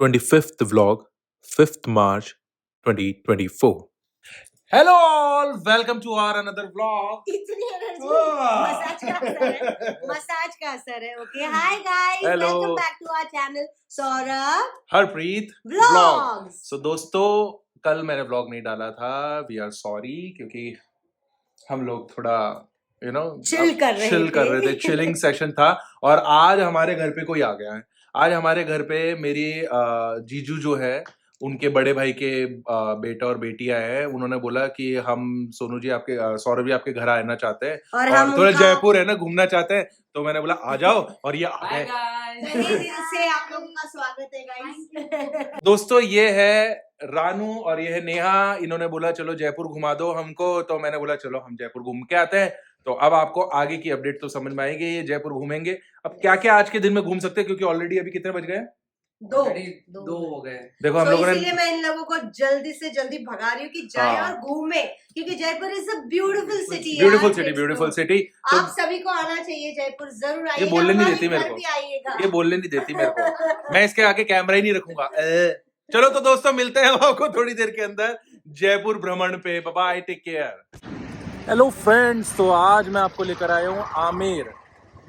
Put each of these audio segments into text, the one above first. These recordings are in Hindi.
25th vlog, 5th March 2024. Hello all, welcome to our another vlog. इतनी एनर्जी मसाज का असर है okay hi guys Hello. Welcome back to our channel Saurabh Harpreet vlogs. So दोस्तों, कल मैंने व्लॉग नहीं डाला था, वी आर सॉरी, क्योंकि हम लोग थोड़ा चिल कर रहे थे चिलिंग सेशन था। और आज हमारे घर पे कोई आ गया है। आज हमारे घर पे मेरी जीजू जो है, उनके बड़े भाई के बेटा और बेटी आए हैं। उन्होंने बोला कि हम सोनू जी आपके सौरभ जी आपके घर आना चाहते हैं और और हम थोड़ा उनका जयपुर है ना घूमना चाहते हैं। तो मैंने बोला आ जाओ, और ये आ गए। तहे दिल से आप लोगों का स्वागत है गाइस। दोस्तों, ये है रानू और ये है नेहा। इन्होंने बोला चलो जयपुर घुमा दो हमको, तो मैंने बोला चलो हम जयपुर घूम के आते हैं। तो अब आपको आगे की अपडेट तो समझ में आएगी, ये जयपुर घूमेंगे। अब क्या क्या आज के दिन में घूम सकते हैं, क्योंकि ऑलरेडी अभी कितने बज गए? दो हो गए। देखो हम लोगों ने, इसीलिए मैं इन लोगों को जल्दी से जल्दी भगा रही हूँ कि जाए और घूमे, क्योंकि Jaipur is a beautiful city. Beautiful city. तो आप सभी को आना चाहिए जयपुर, जरूर आइएगा। ये बोलने नहीं देती मेरे को, आइएगा, ये बोलने नहीं देती मेरे को। मैं इसके आगे कैमरा ही नहीं रखूंगा। चलो तो दोस्तों, मिलते हैं आपको थोड़ी देर के अंदर जयपुर भ्रमण पे। Bye, take care. Hello friends, तो आज मैं आपको लेकर आया हूँ आमेर।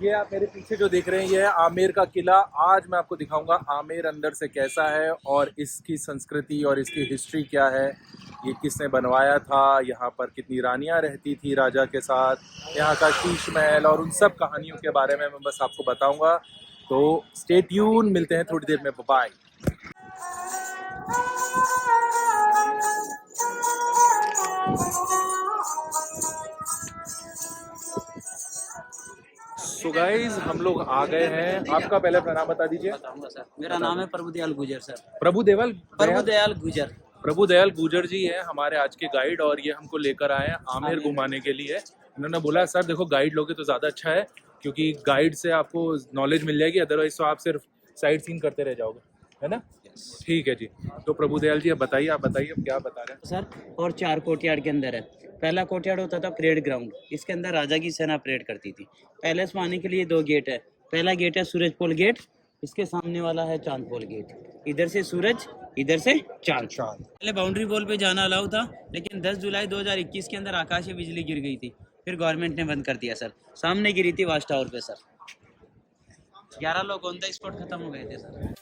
ये आप मेरे पीछे जो देख रहे हैं, ये है आमेर का किला। आज मैं आपको दिखाऊंगा आमेर अंदर से कैसा है और इसकी संस्कृति और इसकी हिस्ट्री क्या है। ये किसने बनवाया था, यहाँ पर कितनी रानियाँ रहती थी राजा के साथ, यहाँ का शीश महल और उन सब कहानियों के बारे में मैं बस आपको बताऊंगा। तो स्टे ट्यून, मिलते हैं थोड़ी देर में। बाय। सो गाइज, हम लोग आ गए हैं। आपका पहले अपना नाम बता दीजिए। बताऊंगा सर, मेरा नाम है प्रभुदयाल गुजर सर। प्रभुदयाल गुजर। प्रभुदयाल गुजर जी है हमारे आज के गाइड, और ये हमको लेकर आए हैं आमेर घुमाने के लिए। इन्होंने बोला सर देखो, गाइड लोगे तो ज़्यादा अच्छा है, क्योंकि गाइड से आपको नॉलेज मिल जाएगी, अदरवाइज तो आप सिर्फ साइट सीइंग करते रह जाओगे, है ना? ठीक है जी। तो प्रभुदयाल जी, अब बताइए, आप बताइए अब क्या बता रहे हैं सर। और 4 कोर्टयार्ड के अंदर है। पहला कोर्टयार्ड होता था परेड ग्राउंड, इसके अंदर राजा की सेना परेड करती थी। पैलेस में आने के लिए 2 गेट है। पहला गेट है सूरजपोल गेट, इसके सामने वाला है चांदपोल गेट। इधर से सूरज, इधर से चांद। पहले बाउंड्री वॉल पे जाना अलाउ था, लेकिन 10 जुलाई 2021 के अंदर आकाशीय बिजली गिर गई थी, फिर गवर्नमेंट ने बंद कर दिया सर। सामने गिरी थी वाच टावर पे सर। 11 लोग ऑन द स्पॉट खत्म हो गए थे सर।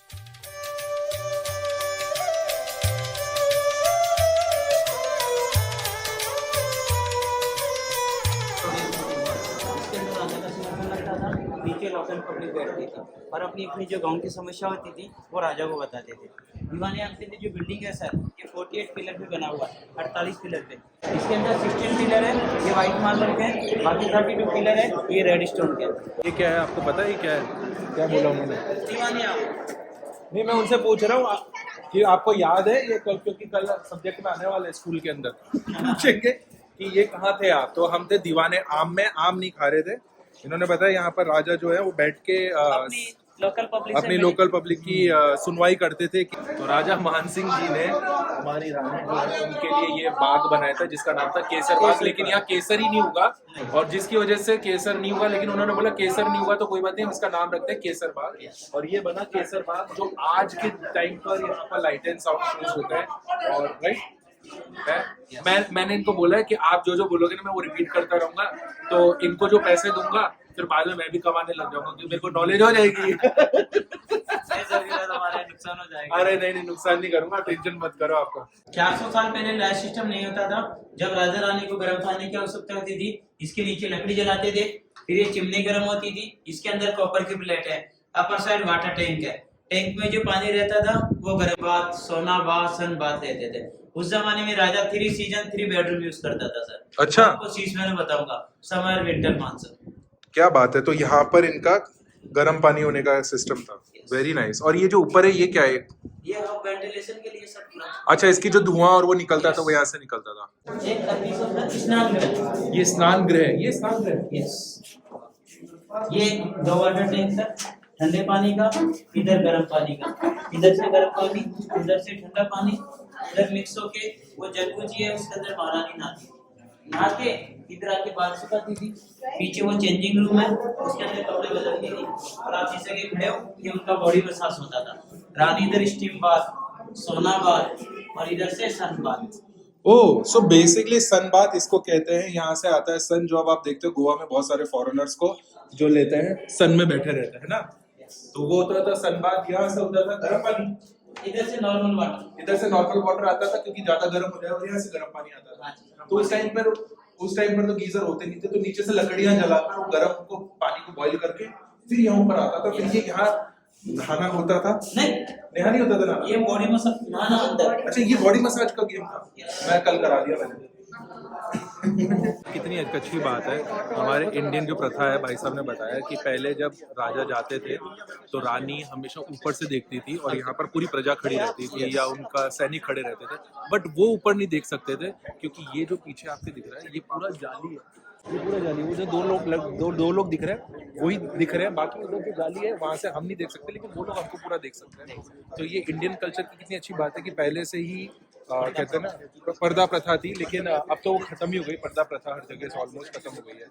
नीचे लोकल पब्लिक बैठती थी और अपनी अपनी जो गांव की समस्या होती थी वो राजा को बताते थे। दीवाने आमते थे। जो बिल्डिंग है सर, ये 48 पिलर पे बना हुआ है, 48 पिलर पे। इसके अंदर 16 पिलर है, ये व्हाइट मार्बल के हैं, बाकी 32 पिलर है, ये रेड स्टोन के। ये क्या है, आपको पता है क्या है? क्या बोला उन्होंने? दीवाने नहीं, मैं उनसे पूछ रहा हूँ कि आपको याद है ये कल, क्योंकि कल सब्जेक्ट में आने वाले स्कूल के अंदर पूछेंगे कि ये कहाँ थे आप। तो हम थे दीवाने आम में, आम नहीं खा रहे थे। इन्होंने बताया यहाँ पर राजा जो है वो बैठ के अपनी लोकल पब्लिक की सुनवाई करते थे। तो राजा मान सिंह जी ने हमारी रानी जो है उनके लिए ये बाग बनाया था, जिसका नाम था केसर बाग। लेकिन यहाँ केसर ही नहीं हुआ, और जिसकी वजह से केसर नहीं हुआ, लेकिन उन्होंने बोला केसर नहीं हुआ तो कोई बात नहीं, हम इसका नाम रखते हैं केसर बाग। और ये बना केसर बाग, जो आज के टाइम पर यहाँ पर लाइट एंड साउंड शोज होता है। और राइट, मैंने इनको बोला है कि आप जो जो बोलोगे ना मैं वो रिपीट करता रहूंगा, तो इनको जो पैसे दूंगा फिर बाद में मैं भी कमाने लग जाऊंगा, क्योंकि मेरे को नॉलेज हो जाएगी। नुकसान हो जाएगा। अरे नहीं, नुकसान नहीं करूंगा, टेंशन मत करो आपको। 400 साल पहले लाइट सिस्टम नहीं होता था। जब राजा रानी को गर्म पानी की आवश्यकता होती थी, इसके नीचे लकड़ी जलाते थे, फिर ये चिमनी गर्म होती थी। इसके अंदर कॉपर की प्लेट है, अपर साइड वाटर टैंक है। टैंक में जो पानी रहता था वो गर्म बाथ, सोना बाथ, सन बाथ रहते थे। उस जमाने में राजा 3 सीजन 3 बेडरूम यूज करता था सर। अच्छा, आपको चीज मैंने बताऊंगा, समर विंटर मानसून। क्या बात है। तो यहाँ पर इनका गर्म पानी होने का सिस्टम था। Very nice. और ये जो ऊपर है ये क्या है? ये हम वेंटिलेशन के लिए सब। अच्छा, इसकी जो धुआं और वो निकलता था वो यहाँ से निकलता था। एक स्नान गृह, ये स्नान गृह है, ये स्नान गृह। यस, ये 2 वाटर टैंक सर, ठंडे पानी का, इधर गर्म पानी का। इधर से गर्म पानी, इधर से ठंडा पानी, इधर मिक्स होके वो जलकुजी है, उसके अंदर महारानी नहाती। नहा के इधर आके बाल सुखाती थी, पीछे वो चेंजिंग रूम है, उसके अंदर कपड़े बदलती थी और आप इस जगह खड़े हो, ये उनका बॉडी मसाज होता था। रात इधर स्टीम बाथ, सोना बाथ और इधर से सन बाथ। ओह, सो बेसिकली सन बाथ इसको कहते हैं, यहाँ से आता है सन, जो अब आप देखते हो गोवा में बहुत सारे फॉरेनर्स को जो लेते हैं सन में बैठे रहते हैं ना, तो वो होता था सन बाथ। यहाँ से होता था गर्म पानी, इधर से नॉर्मल वाटर, इधर से नॉर्मल वाटर आता था क्योंकि ज्यादा गर्म हो जाए, और यहाँ से गर्म पानी आता था। तो उस टाइम पर तो गीजर होते नहीं थे, तो नीचे से लकड़ियां जलाकर वो गर्म को पानी को बॉईल करके फिर यहाँ ऊपर आता था, फिर ये यहाँ नहाना होता था। नहीं नेहा नहीं होता था ना, ये बॉडी मसाज नहाना अंदर। अच्छा ये बॉडी मसाज का गेम था, मैं कल करा दिया मैंने। कितनी अच्छी बात है, हमारे इंडियन जो प्रथा है, भाई साहब ने बताया कि पहले जब राजा जाते थे तो रानी हमेशा ऊपर से देखती थी और यहाँ पर पूरी प्रजा खड़ी रहती थी या उनका सैनिक खड़े रहते थे, बट वो ऊपर नहीं देख सकते थे क्योंकि ये जो पीछे आपके दिख रहा है ये पूरा जाली है, ये पूरा जाली है। वो जो दो लोग दिख रहे हैं वही दिख रहे हैं, बाकी उधर जो जाली है वहां से हम नहीं देख सकते, लेकिन वो लोग हमको पूरा देख सकते हैं। तो ये इंडियन कल्चर की कितनी अच्छी बात है कि पहले से ही कहते हैं ना पर्दा प्रथा थी, लेकिन अब तो वो खत्म ही हो गई। पर्दा प्रथा हर जगह से ऑलमोस्ट खत्म हो गई है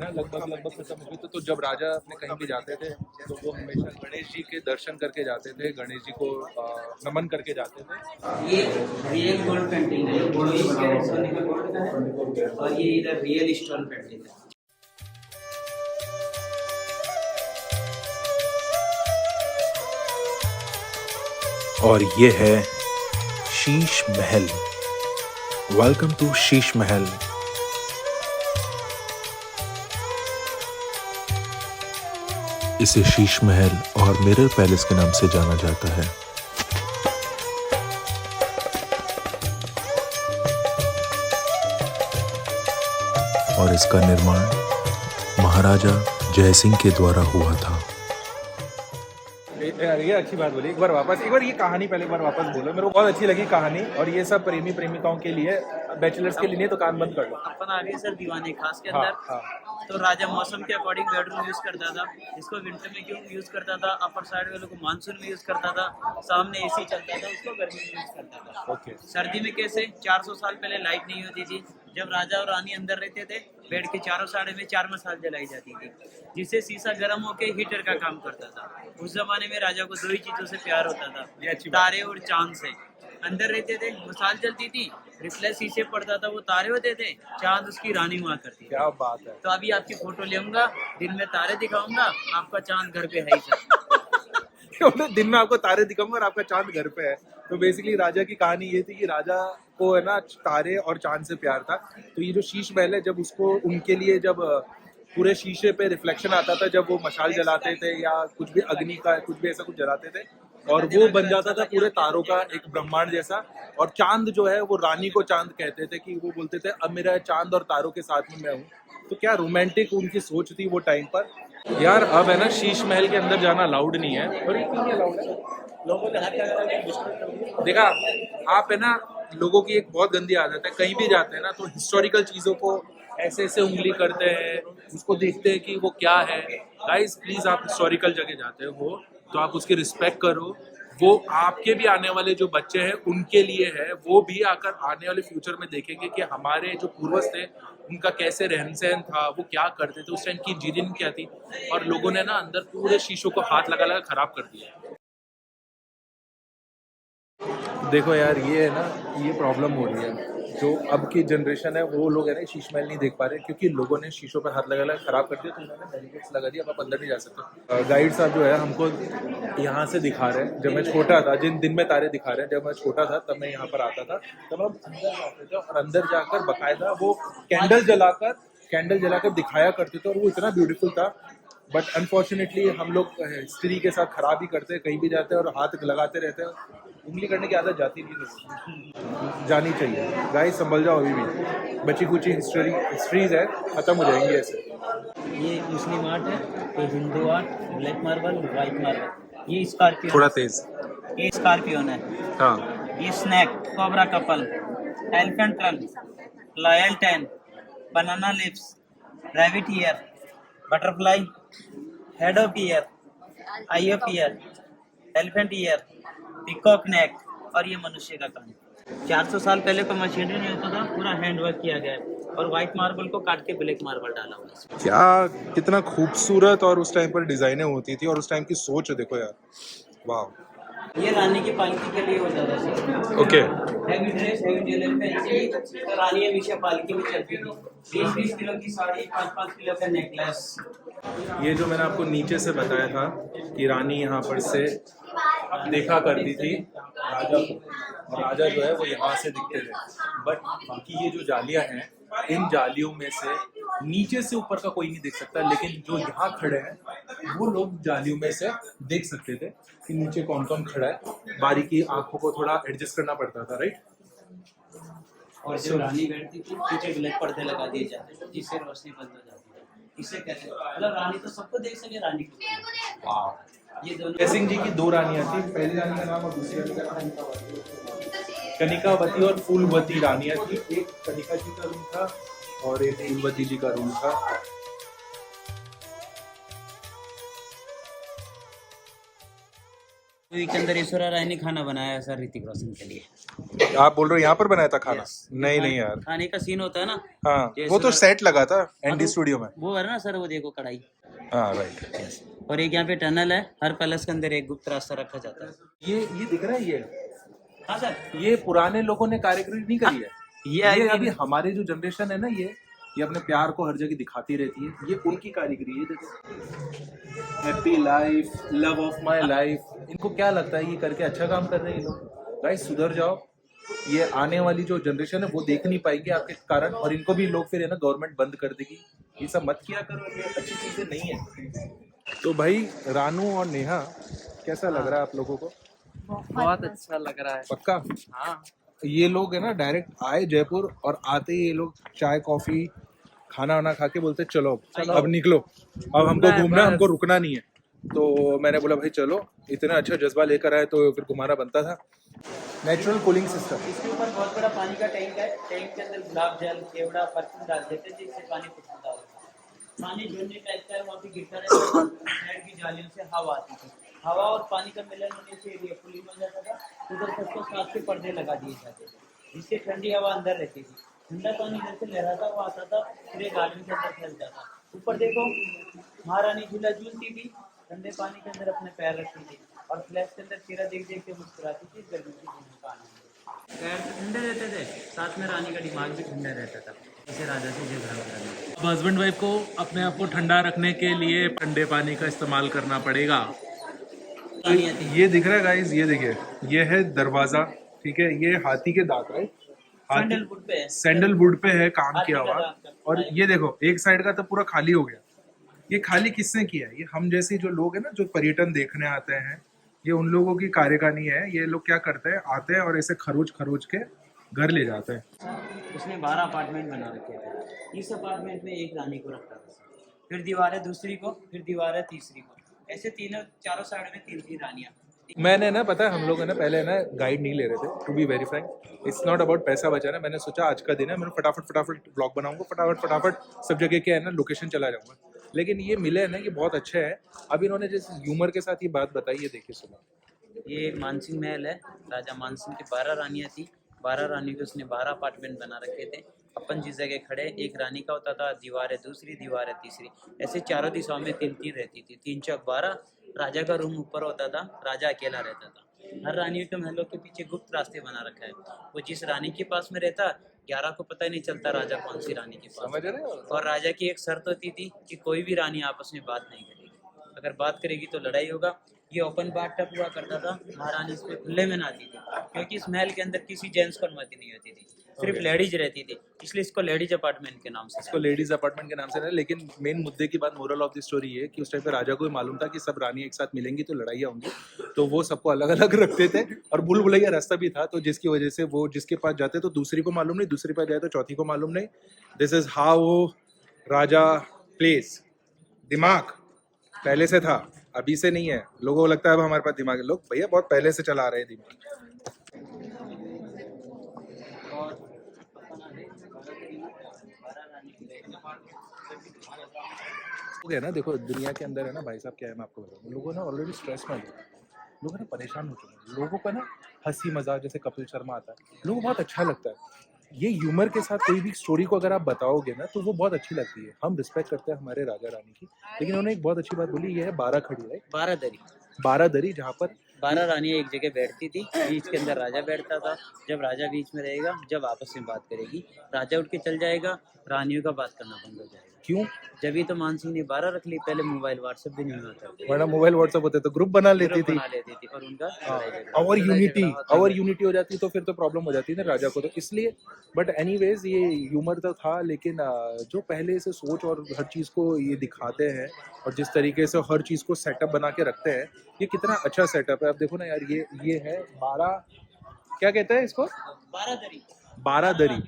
ना, लगभग खत्म हो गई। तो जब राजा अपने कहीं भी जाते थे तो वो हमेशा गणेश जी के दर्शन करके जाते थे, गणेश जी को नमन करके जाते थे। ये रियल गोल्ड पेंटिंग है, गोल्ड सोने का गोल्ड का है, और ये इधर रियल स्टोन पेंटिंग है। और ये है शीश महल। Welcome to Sheesh Mahal. इसे शीश महल और मिरर पैलेस के नाम से जाना जाता है। और इसका निर्माण महाराजा जयसिंह के द्वारा हुआ था। यार ये अच्छी बात बोली, एक बार ये कहानी पहले एक बार वापस बोलो, मेरे को बहुत अच्छी लगी कहानी। और ये सब प्रेमी प्रेमिकाओं के लिए, बैचलर्स के लिए नहीं, तो कान बंद कर लो। अपन आ गए सर दीवाने खास के अंदर। हाँ। तो राजा मौसम के अकॉर्डिंग बेडरूम यूज करता था, इसको विंटर में क्यों यूज करता था, अपर साइड वालों को मानसून में यूज करता था, सामने एसी चलता था, उसको गर्मी में यूज करता था। ओके। सर्दी में कैसे 400 साल पहले लाइट नहीं होती थी, जब राजा और रानी अंदर रहते थे, बेड के चारों साइड में 4 मसाल जलाई जाती थी, जिससे शीशा गर्म होकर हीटर का काम करता था। उस जमाने में राजा को 2 ही चीजों से प्यार होता था, तारे और चांद से। अंदर रहते थे, मसाल जलती थी, रिफ्लेक्स शीशे पड़ता था, वो तारे होते थे, चांद उसकी रानी हुआ करती। क्या बात है। तो अभी आपकी फोटो लेऊंगा, दिन में तारे दिखाऊंगा, आपका चांद घर पे है ही सर। दिन में आपको तारे दिखाऊंगा और आपका चांद घर पे है। तो बेसिकली राजा की कहानी ये थी कि राजा को है ना तारे और चांद से प्यार था। तो ये जो शीश महल है, जब उसको उनके लिए जब पूरे शीशे पे रिफ्लेक्शन आता था, जब वो मशाल जलाते थे या कुछ भी अग्नि का कुछ भी ऐसा कुछ जलाते थे, और वो बन जाता था पूरे तारों का एक ब्रह्मांड जैसा। और चांद जो है वो रानी को चांद कहते थे, कि वो बोलते थे अब मेरा चांद और तारों के साथ में मैं हूँ। तो क्या रोमांटिक उनकी सोच थी वो टाइम पर। यार अब है ना शीश महल के अंदर जाना अलाउड नहीं है। और ये क्यों नहीं अलाउड है? लोगों ने देखा, आप है ना, लोगों की एक बहुत गंदी आदत है, कहीं भी जाते हैं ना तो हिस्टोरिकल चीजों को ऐसे ऐसे उंगली करते हैं, उसको देखते हैं कि वो क्या है। गाइस प्लीज, आप हिस्टोरिकल जगह जाते हो तो आप उसकी रिस्पेक्ट करो। वो आपके भी आने वाले जो बच्चे हैं उनके लिए है, वो भी आकर आने वाले फ्यूचर में देखेंगे कि हमारे जो पूर्वज थे उनका कैसे रहन सहन था, वो क्या करते थे, उस टाइम की इंजीनियरिंग क्या थी। और लोगों ने ना अंदर पूरे शीशों को हाथ लगा लगा खराब कर दिया। देखो यार, ये है ना, ये प्रॉब्लम हो रही है। जो अब की जनरेशन है वो लोग है ना शीश महल नहीं देख पा रहे, क्योंकि लोगों ने शीशों पर हाथ लगा लगा खराब कर दिया। तो उन्होंने बैरिकेड्स लगा दिया, अब आप अंदर नहीं जा सकते। गाइड साहब जो है हमको यहाँ से दिखा रहे हैं, जब मैं छोटा था, जिन दिन में तारे दिखा रहे हैं, जब मैं छोटा था तब मैं यहाँ पर आता था, तब हम अंदर जाते थे और अंदर जाकर बकायदा वो कैंडल जलाकर दिखाया करते थे, और वो इतना ब्यूटीफुल था। बट अनफॉर्चुनेटली हम लोग हिस्ट्री के साथ खराब ही करते हैं, कहीं भी जाते हैं और हाथ लगाते रहते हैं। उंगली करने की आदत जाती नहीं, जानी चाहिए। गाइस संभल जाओ, अभी भी बची कुची हिस्ट्रीज है, खत्म हो जाएंगी ऐसे। ये मुस्लिम आर्ट है, ये Hindu art, black marble, white marble, ये स्कॉर्पियो, थोड़ा तेज, ये स्कॉर्पियोन है। हाँ, ये snake, cobra couple, elephant trail, loyal 10, banana lips, rabbit ear, butterfly, head of ear, eye of ear, elephant ear, peacock neck, और ये मनुष्य का कान। 400 साल पहले को मशीनरी नहीं होता था, पूरा हैंड वर्क किया गया है। और व्हाइट मार्बल को काट के ब्लैक मार्बल डाला हुआ है इसमें। क्या कितना खूबसूरत और उस टाइम पर डिजाइनें होती थी और उस टाइम की सोच देखो यार, वाह। ये रानी की पालकी के लिए होता था sir. Okay, heavy dress, heavy jewellery fancy, तो रानी हमेशा पालकी में चलती थी। 20-20 किलो की साड़ी, 5-5 किलो का नेकलेस। ये जो मैंने आपको नीचे से बताया था कि रानी यहाँ पर से देखा करती थी राजा को, और राजा जो है वो यहाँ से दिखते थे। बट बाकी ये जो जालियाँ हैं, इन जालियों में से नीचे से ऊपर का कोई नहीं देख सकता, लेकिन जो यहाँ खड़े हैं वो लोग जालियों में से देख सकते थे कि नीचे कौन कौन खड़ा है। बारीकी आंखों को थोड़ा एडजस्ट करना पड़ता था, राइट। और जो रानी बैठती थी पीछे ब्लैक पर्दे लगा दिए जाते थे जिससे रोशनी बंद हो जाती है। इसे कहते हैं मतलब रानी तो सबको देख सके, रानी को। ये दोनों जय सिंह जी की दो रानियां थी, पहली रानी का नाम और दूसरी रानी का नाम कनिकावती और फूलवती रानियां थी। एक कनिका जी का रूम था और एक फूलवती जी का रूम था। मूवी के अंदर ऐश्वर्या राय ने खाना बनाया है सर ऋतिक रोशन के लिए। आप बोल रहे हो यहाँ पर बनाया था खाना? Yes. नहीं नहीं यार, खाने का सीन होता है ना। हाँ जैसे वो तो ना- सेट लगा था एनडी स्टूडियो में। वो है ना सर, वो देखो कढ़ाई। हाँ राइट। और एक यहाँ पे टनल है, हर पैलेस के अंदर एक गुप्त रास्ता रखा जाता है। ये दिख रहा है, ये हाँ सर, ये पुराने लोगों ने कारीगरी नहीं करी है। ये अभी हमारे जो जनरेशन है ना, ये अपने प्यार को हर जगह दिखाती रहती है। ये उनकी कारीगरी है। देखो, happy life, love of my life. इनको क्या लगता है ये करके अच्छा काम कर रहे हैं ये लोग? गाइस सुधर जाओ, ये आने वाली जो जनरेशन है वो देख नहीं पाएगी आपके कारण, और इनको भी लोग फिर है ना गवर्नमेंट बंद कर देगी। ये सब मत किया करो, ये अच्छी चीजें नहीं है। तो भाई रानू और नेहा, कैसा लग रहा है आप लोगों को? बहुत अच्छा लग रहा है। पक्का? हाँ, ये लोग है ना डायरेक्ट आए जयपुर, और आते ही ये लोग चाय कॉफी खाना वाना खा के बोलते चलो अब निकलो, अब हमको घूमना, हमको रुकना नहीं है। तो मैंने बोला भाई चलो, इतना अच्छा जज्बा लेकर आए तो फिर घुमाना बनता था। Natural cooling system. इसके ऊपर बहुत बड़ा पानी का टैंक है। टैंक के अंदर गुलाब जल, केवड़ा, परफ्यूम डाल देते हैं जिससे पानी खुशबूदार होता है। पानी झरने टाइप का है, वहाँ पे गिरता रहता है। साइड की जालियों से हवा आती थी, हवा और पानी का मिलन होने से एरिया फुली बन जाता था। उधर सबको साथ के पर्दे लगा दिए जाते थे जिससे ठंडी हवा अंदर रहती थी। ठंडा पानी इधर से लहराता हुआ आता था, पूरे गार्डन के अंदर फैल जाता। ऊपर देखो, महारानी झूला झूलती थी, ठंडे पानी के अंदर अपने पैर रखती थी और फ्लैश के अंदर चेहरा देख देख के मुस्कुराती थी। गर्मी की दिनों का आनंद। पैर तो ठंडे रहते थे, साथ में रानी का दिमाग भी ठंडा रहता था। इसे राजा से झगड़ा करना। हस्बैंड वाइफ को अपने आप को ठंडा रखने के लिए ठंडे पानी का इस्तेमाल करना पड़ेगा। ये दिख रहा है गाइस, ये देखिए, ये है दरवाजा, ठीक है। ये हाथी के दांत, राइट, सैंडलवुड पे है। सैंडलवुड पे है काम हाथी किया का हुआ। दांत। और ये देखो एक साइड का तो पूरा खाली हो गया। ये खाली किसने किया है? ये हम जैसे जो लोग हैं ना, जो पर्यटन देखने आते हैं, ये उन लोगों की कार्यकारिणी है। ये लोग क्या करते हैं, आते हैं और ऐसे खरोच खरोच के घर ले जाते हैं। उसने 12 अपार्टमेंट बना रखे थे। इस अपार्टमेंट में एक रानी को रखता था, फिर दीवार है दूसरी को, फिर दीवार है तीसरी को, ऐसे तीनों चारों साइड में 3-3 रानियां। मैंने ना, पता है हम लोग है ना पहले ना गाइड नहीं ले रहे थे, to be very frank. It's not about पैसा बचाना। मैंने सोचा आज का दिन है, मैंने फटाफट ब्लॉग बनाऊंगा, फटाफट सब जगह के है ना लोकेशन चला जाऊंगा। लेकिन ये मिले है ना, ये बहुत अच्छे हैं। अब इन्होंने जैसे ह्यूमर के साथ ये बात बताई है, देखिए सुनो। ये मानसिंह महल है, राजा मानसिंह की 12 रानियां थी। 12 रानी के उसने 12 अपार्टमेंट बना रखे थे। अपन जिस जगह खड़े, एक रानी का होता था, दीवार है दूसरी, दीवार है तीसरी, ऐसे चारों दिशाओं में 3-3 रहती थी। 3 चौक 12। राजा का रूम ऊपर होता था, राजा अकेला रहता था। हर रानी के महलों के पीछे गुप्त रास्ते बना रखा है। वो जिस रानी के पास में रहता, 11 को पता ही नहीं चलता राजा कौन सी रानी के पास। समझ रहे हो? और राजा की एक शर्त होती थी कि कोई भी रानी आपस में बात नहीं करेगी, अगर बात करेगी तो लड़ाई होगा। ये ओपन बाथ हुआ करता था, महारानी इस पे खुले में नहाती थी क्योंकि इस महल के अंदर किसी जेंट्स को अनुमति नहीं होती थी, सिर्फ लेडीज रहती थी, इसलिए इसको लेडीज अपार्टमेंट के नाम से इसको लेडीज अपार्टमेंट के नाम से। लेकिन मेन मुद्दे की बात, मोरल ऑफ द स्टोरी ये कि उस टाइम पे राजा को भी मालूम था कि सब रानी एक साथ मिलेंगी तो लड़ाइयाँ होंगी, तो वो सबको अलग अलग रखते थे। और भूल भुलैया रास्ता भी था, तो जिसकी वजह से वो जिसके पास जाते तो दूसरी को मालूम नहीं, दूसरी पास जाए तो चौथी को मालूम नहीं। This is how Raja place. दिमाग पहले से था, अभी से नहीं है। लोगों को लगता है अब हमारे पास दिमाग है, लोग भैया बहुत पहले से चला रहे हैं दिमाग। हो गया ना, देखो दुनिया के अंदर है ना भाई साहब, क्या है मैं आपको बताऊँ, लोगों ना ऑलरेडी स्ट्रेस में है, लोग ना परेशान हो चुके हैं। लोगों का ना हंसी मजाक, जैसे कपिल शर्मा आता है, लोगों को बहुत अच्छा लगता है। ये ह्यूमर के साथ कोई भी स्टोरी को अगर आप बताओगे ना तो वो बहुत अच्छी लगती है। हम रिस्पेक्ट करते हैं हमारे राजा रानी की, लेकिन उन्होंने एक बहुत अच्छी बात बोली, ये है 12 खड़ी है, 12 दरी, 12 दरी, जहाँ पर 12 रानियां एक जगह बैठती थी, बीच के अंदर राजा बैठता था। जब राजा बीच में रहेगा, जब आपस में बात करेगी, राजा उठ के चल जाएगा, रानियों का बात करना बंद हो जाएगा। क्यों? जब ही तो मान सिंह ने 12 रख ली, पहले मोबाइल व्हाट्सएप भी नहीं होता, वरना मोबाइल व्हाट्सएप होते तो ग्रुप बना लेती थी, बना लेती थी और उनका और यूनिटी हो जाती तो फिर तो प्रॉब्लम हो जाती है ना राजा को, तो इसलिए। बट एनीवेज ये ह्यूमर तो था, लेकिन जो पहले से सोच और हर चीज़ को ये दिखाते हैं और जिस तरीके से हर चीज़ को सेटअप बना के रखते हैं, ये कितना अच्छा सेटअप है। अब देखो ना यार, ये है 12, क्या कहते हैं इसको, 12 दरी, 12 दरी।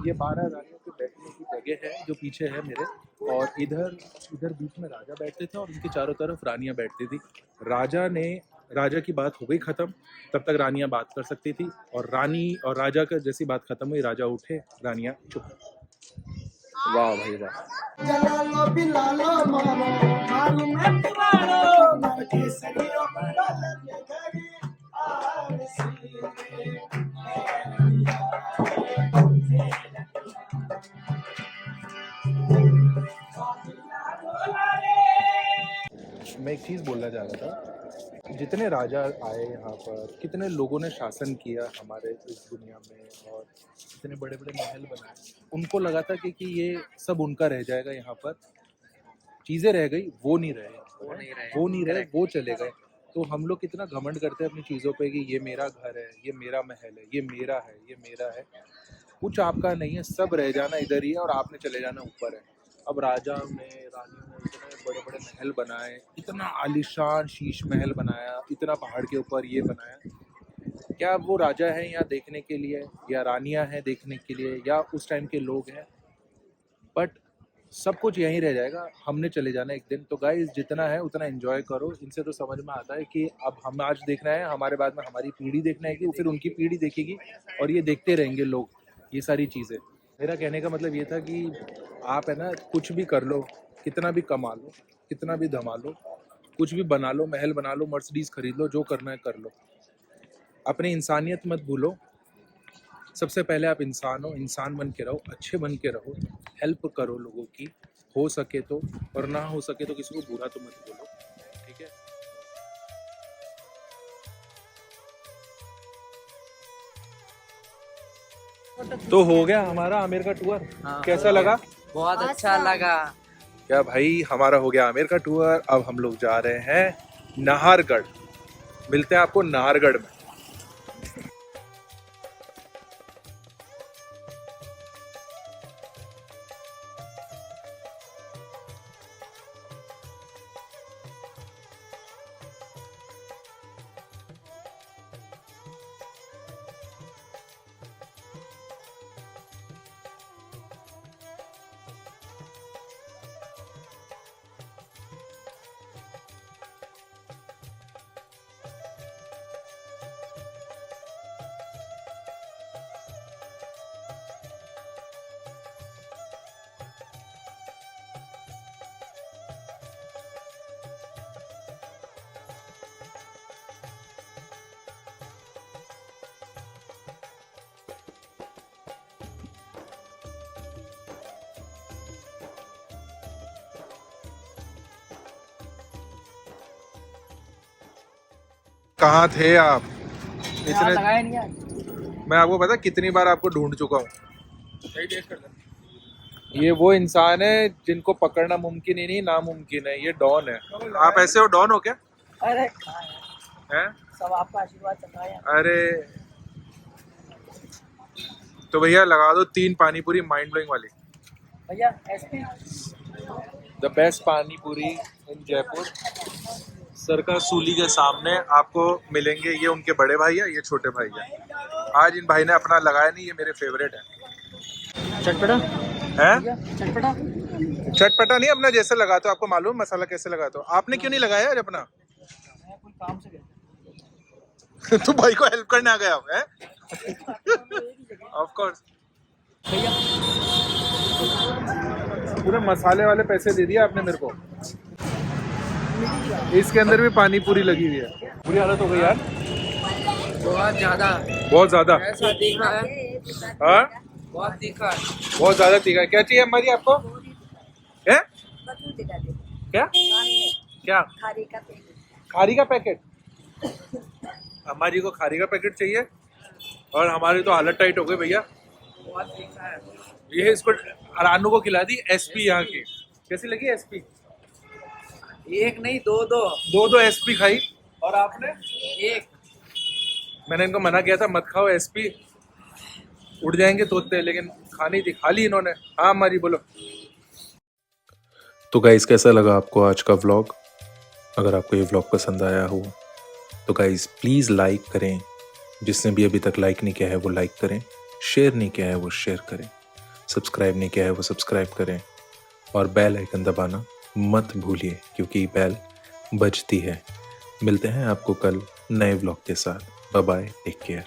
ये 12 रानियों के बैठने की जगह है जो पीछे है मेरे, और इधर बीच में राजा बैठते थे और उनके चारों तरफ रानियां बैठती थी। राजा की बात हो गई खत्म, तब तक रानियां बात कर सकती थी, और रानी और राजा का जैसी बात खत्म हुई, राजा उठे, रानियां चुप। वाह भाई वाह। मैं एक चीज़ बोलना चाह रहा था, जितने राजा आए यहाँ पर, कितने लोगों ने शासन किया हमारे इस दुनिया में, और इतने बड़े बड़े महल बनाए, उनको लगा था कि ये सब उनका रह जाएगा, यहाँ पर चीज़ें रह गई, वो नहीं रहे, वो चले गए। तो हम लोग कितना घमंड करते हैं अपनी चीज़ों पे कि ये मेरा घर है, ये मेरा महल है, ये मेरा है। कुछ आपका नहीं है, सब रह जाना इधर ही है और आपने चले जाना ऊपर है। अब रानियों ने इतने बड़े बड़े महल बनाए, इतना आलीशान शीश महल बनाया, इतना पहाड़ के ऊपर ये बनाया। क्या वो राजा हैं यहाँ देखने के लिए, या रानियाँ हैं देखने के लिए, या उस टाइम के लोग हैं? बट सब कुछ यहीं रह जाएगा, हमने चले जाना एक दिन। तो गाइस, जितना है उतना एंजॉय करो। इनसे तो समझ में आता है कि अब हम आज देखना है, हमारे बाद में हमारी पीढ़ी देखना है, कि फिर उनकी पीढ़ी देखेगी, और ये देखते रहेंगे लोग ये सारी चीज़ें। मेरा कहने का मतलब ये था कि आप है ना, कुछ भी कर लो, कितना भी कमा लो, कितना भी धमा लो, कुछ भी बना लो, महल बना लो, मर्सिडीज खरीद लो, जो करना है कर लो, अपनी इंसानियत मत भूलो। सबसे पहले आप इंसान हो, इंसान बन के रहो, अच्छे बन के रहो, हेल्प करो लोगों की, हो सके तो, और ना हो सके तो किसी को बुरा तो मत बोलो, ठीक है? तो हो गया हमारा आमेर का टूर। हाँ, कैसा लगा? बहुत अच्छा लगा। क्या भाई, हमारा हो गया आमेर का टूर। अब हम लोग जा रहे हैं नाहरगढ़। मिलते हैं आपको नाहरगढ़ में। कहाँ थे आप इतने? लगाया नहीं है। मैं आपको पता कितनी बार आपको ढूंढ चुका हूँ। ये वो इंसान है जिनको पकड़ना मुमकिन ही नहीं, नामुमकिन है। ये डॉन है। आप ऐसे हो, डॉन हो क्या? अरे हैं? सब आपका आशीर्वाद चल रहा है। अरे तो भैया लगा दो 3 पानी पूरी माइंड ब्लोइंग वाली। भैया एसपी द बेस्ट पानी पूरी इन जयपुर। सरका सूली के सामने आपको मिलेंगे। ये उनके बड़े भाई है, ये छोटे भाई है। आज इन भाई ने अपना लगाया नहीं, ये मेरे फेवरेट है। चटपटा हैं? चटपटा चटपटा नहीं, अपना जैसे लगाते हो। आपको मालूम मसाला कैसे लगाते हो? आपने क्यों नहीं लगाया आज अपना? मैं कोई काम से गया। तू भाई को हेल्प करने आ गया है? Of course. पूरे मसाले वाले पैसे दे दिए आपने मेरे को। इसके अंदर भी पानी पूरी लगी हुई है। बुरी हालत हो गई यार, बहुत ज्यादा। बहुत ज्यादा। ऐसा दिख रहा है। हाँ बहुत तीखा है। बहुत ज्यादा तीखा है। क्या चाहिए हमारी आपको? है क्या क्या? खारी का पैकेट। हमारी को खारी का पैकेट चाहिए और हमारी तो हालत टाइट हो गई भैया। बहुत तीखा है। ये इसको रानू को खिला दी एसपी यहाँ की। कैसी लगी एसपी? एक नहीं दो दो। दो एसपी खाई और आपने? एक। मैंने इनको मना किया था मत खाओ एसपी, उड़ जाएंगे तोते, लेकिन खानी थी, खा ली इन्होंने। हाँ हमारी बोलो। तो गाइस कैसा लगा आपको आज का व्लॉग? अगर आपको ये व्लॉग पसंद आया हो तो गाइस प्लीज़ लाइक करें। जिसने भी अभी तक लाइक नहीं किया है वो लाइक करें, शेयर नहीं किया है वो शेयर करें, सब्सक्राइब नहीं किया है वो सब्सक्राइब करें और बेल आइकन दबाना मत भूलिए क्योंकि बेल बजती है। मिलते हैं आपको कल नए व्लॉग के साथ। Bye bye, take care.